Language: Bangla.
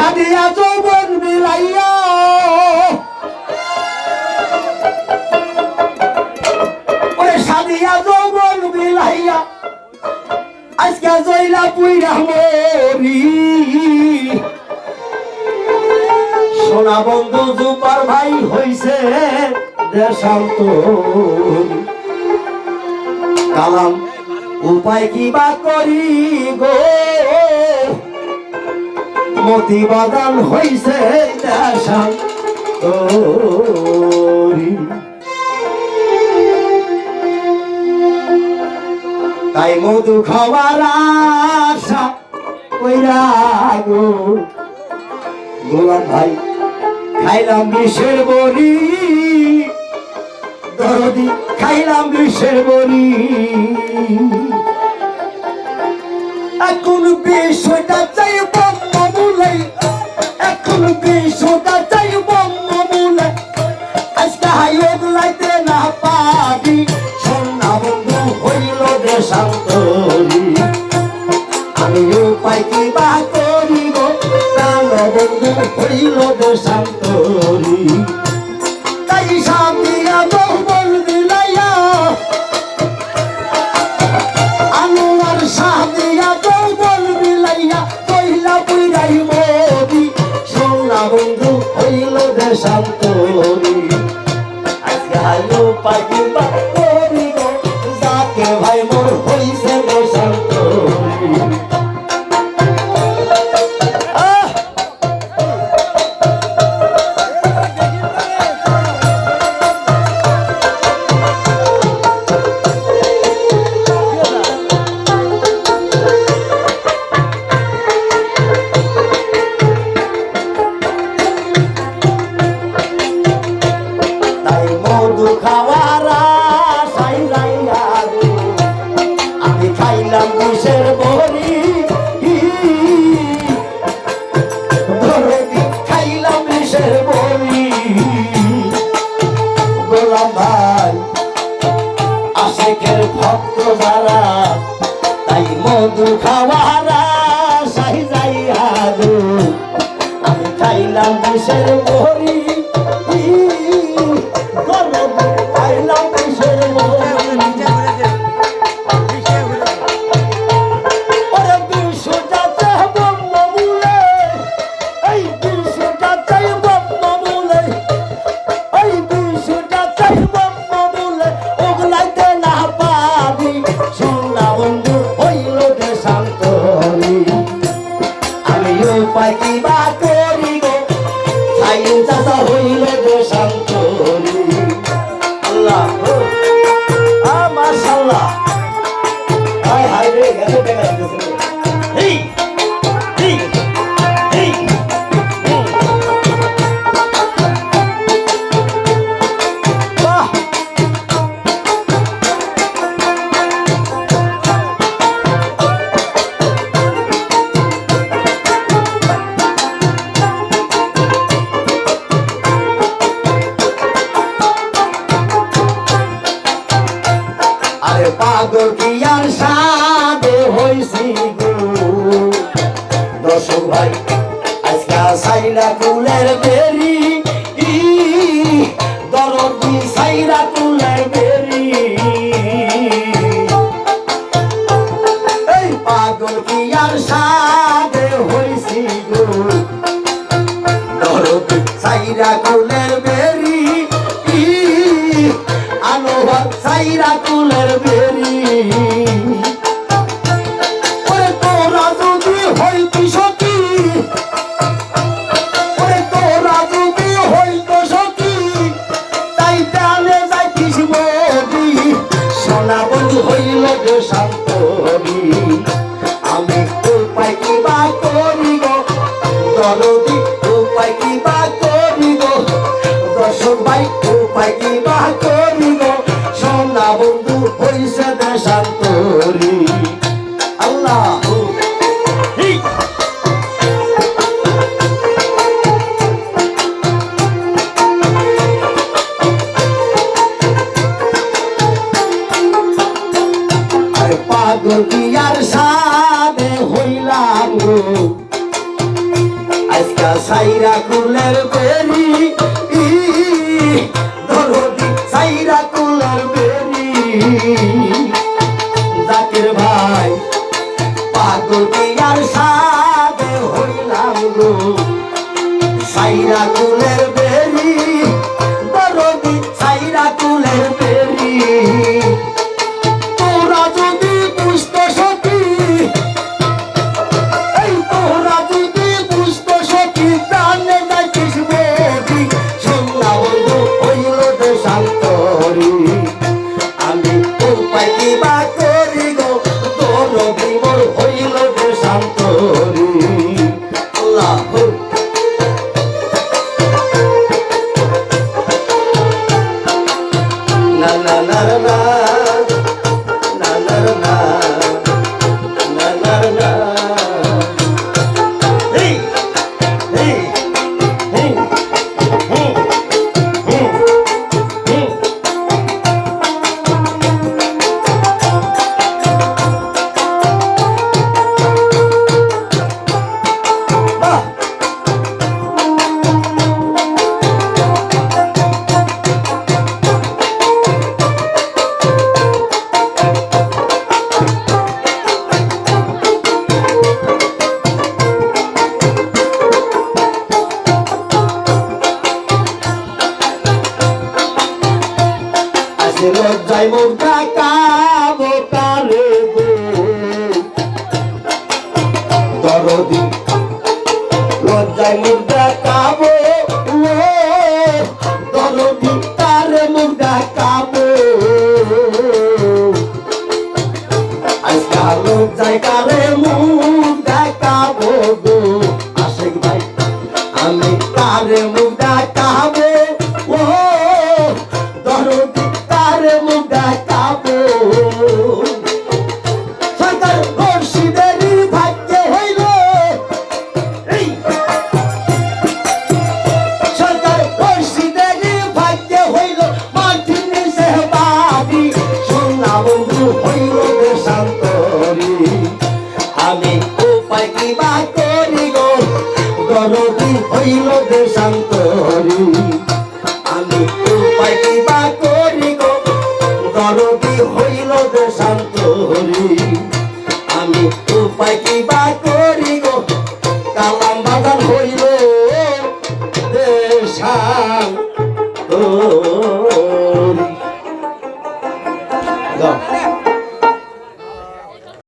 সাদিয়া যৌবন বিলাইয়া ওরে সাদিয়া যৌবন বিলাইয়া আজকে জয়লা পুইরা মরি সোনা বন্ধু জুপার ভাই হইছে দেশান্তর কালাম উপায় কি বা করি গো মতি বাদান হইছে দেশান্তর তাই মধু খাওয়ার আশা কইরা গো গোলাম ভাই খাইলাম বিষের বড়ি দরদি খাইলাম বিষের বড়ি এখন বিষটা চাই বম্মুলাই এখন বিষটা চাই বম্মুলাই আজকে হাইওগ লাইতে না পাবি সোনা বন্ধু হইল দেশান্তরি আমি উপায় কি বা করি গো প্রাণ বন্ধু হইল দেশান্তরি তাই সাদিয়া যৌবন বিলাইয়া আনোয়ার সাদিয়া যৌবন বিলাইয়া কইলা পুইরাই মরি সোনা বন্ধু হইল দেশান্তরি আজকে হাইলো উপায় কি বা করি গো যাকে ভাই মোর হইছে দেশান্তরি ভক্ত যারা তাই মধু খাওয়ারা সাই যাইয়া গো আমি খাইলাম বিষের বড়ি খাইলাম বিষের বড়ি ওরে বিশুটা চাই বম্মুলে এই বিশুটা চাই বম্মুলে এই বিশুটা চাই বম্মুলে ওগলাইতে না পাবি সোনা বন্ধু হইল দেশান্তরি আমি উপায় কি বা করি গো সাইন চাচা হইল দেশান্তরি আল্লাহ মাশাআল্লাহ হায় হায় রে এত টাকা দিতেছে এই এই এই বাহ আরে পাগল কি আর সাদে হইছি গো দর্শক ভাই আজকে সাইরা কুলের বেরি দরদি সাইরা কুলের বেরি এই পাগল কি আর সাদে হইছি গো দরদি সাইরা কুলের বেরি আনোয়ার সাইরা কুলের বেরি ওরে তোরা যদি হইতি সখী ওরে তোরা যদি হইত সখী তাই প্রাণে যাইতিস মরি সোনা বন্ধু হইল দেশান্তরি আমি উপায় কি বা করি গো দরদি উপায় কি বা করি গো দর্শক ভাই উপায় কি বা করি গো সোনা বন্ধু হইছে দেশান্তরি আল্লাহ পাগল কি আর সাদে হইলাম গো আজকে সাইরা সাইরা কুলের বেরি দরদি সাইরা কুলের বেরি জাকির ভাই পাগল দিয়ার সাদে হইলাম গো সাইরা কুলের বেরি দরদি সাইরা কুলের বেরি তোরা যদি পুষ্ট সখী এই তোরা যদি পুষ্ট সখী প্রাণে যাইতিস বেরি সোনা বন্ধু হইল দেশান্তরী আমি উপায় কিবা করি গো তোর বিমল হইল দেশান্তরী আল্লাহ na na na na na na na na na na hey hey hey hey hey ah লজ্জায় মুখটা কাবো কারে গো দরদি লজ্জায় মুখটা কাবো দরদি কারে মুখটা কাবো আজকা লজ্জায় কারে মুখটা কাবো গো আশিক ভাই আমি কারে মুখটা কাবো ও দরদি কারে মুখটা কাবো সরকার মুর্শিদেরই ভাগ্যে হইল এই সরকার মুর্শিদেরই ভাগ্যে হইল মাটির নিচে বাড়ি সোনা বন্ধু হইল দেশান্তরী আমি উপায় কিবা করি গো দরদি হইল দেশান্তরী আমি উপায় কিবা করি গো দরদি হইল দেশান্তরী আমি উপায় কিবা